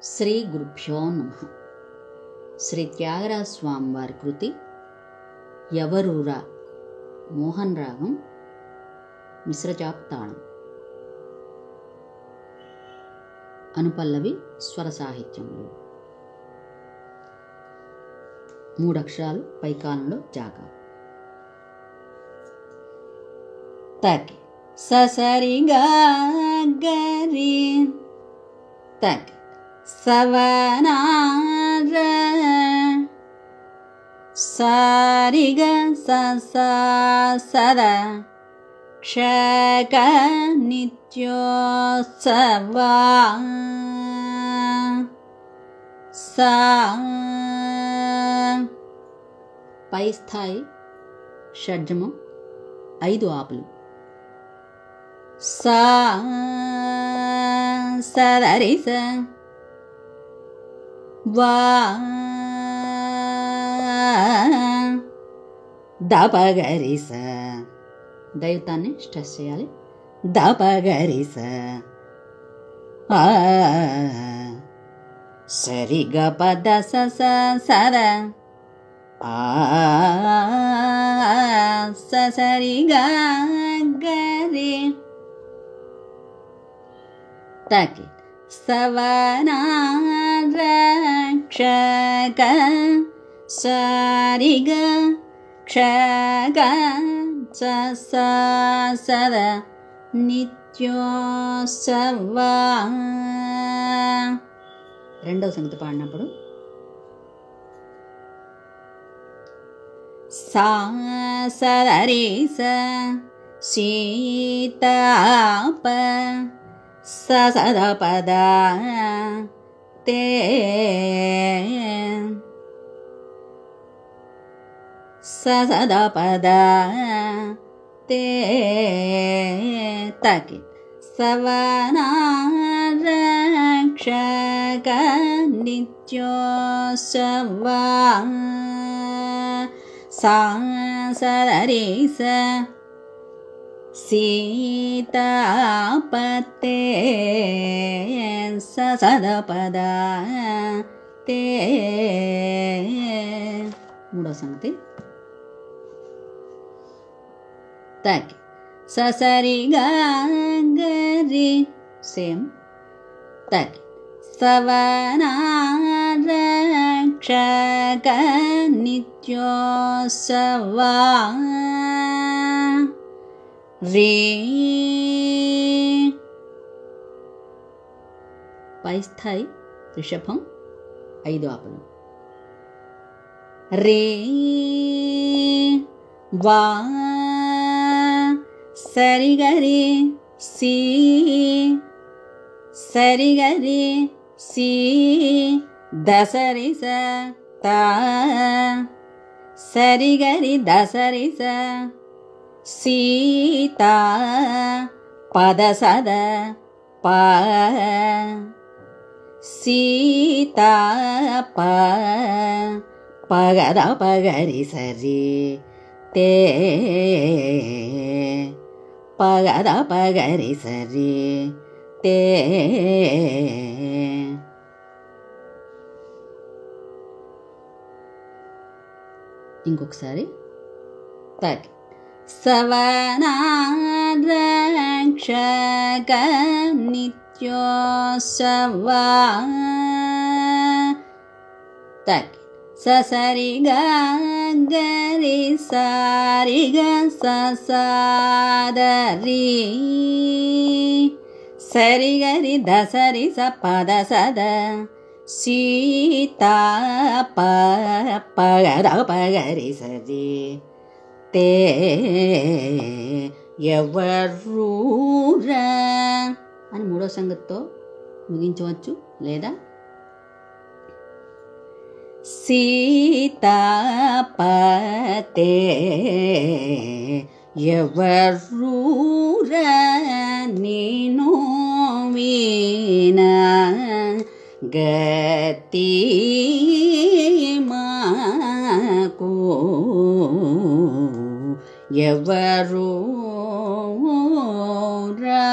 శ్రీ గురుభ్యో నమః. శ్రీ త్యాగరాజ స్వామి వారి కృతి ఎవరూరా మోహన్ రాగం మిశ్రజాప్ తాళం. అనుపల్లవి స్వర సాహిత్యంలో 3 అక్షరాలు పైకాలంలో జాగా. తాకి ససరిగా గరి తాకి సవనార సారిగ సద క్షక నిత్యోత్సవా సా పై స్థాయి షడ్జమం 5 ఆపులు. సా సదరిస వా దపగరిస, దైవతాన్ని స్ట్రెస్ చేయాలి. దపగరిస సరిగ పద సద సరిగా గరి తాకి సవనారక్షక సారిగ క్షక సద నిత్యోత్సవా. రెండవ సంగతి పాడినప్పుడు సా సదరిస సీతాప సద పద తే సద పద తే తాకి సవనారక్షక నిత్యోత్సవా సా సదరిస సీతాపతే సద పద తే. మూడో సంగతి తాకి ససరిగా గరి సేమ్ తాకి సవనారక్షక నిత్యోత్సవా రే. పై స్థాయి రిషభం 5 ఆపులు. రే వా సరిగరి సి సరిగరి సి దసరిస తా సరిగరి దసరిస సీతా పద సద ప సీతా పగద పగరి సరి తే పగద పగరి సరి తే. ఇంకొకసారి తాకి సవనారక్షక నిత్యోత్సవా తాకి ససరిగా గరి సారిగ సదరి సరిగరి దసరి పద సద సీతా పగద పగరి సరి తే ఎవరూరా అని మూడో సంగతితో ముగించవచ్చు. లేదా సీతాపతే ఎవరూరా నేను వీనా గతి మాకు ఎవరు రా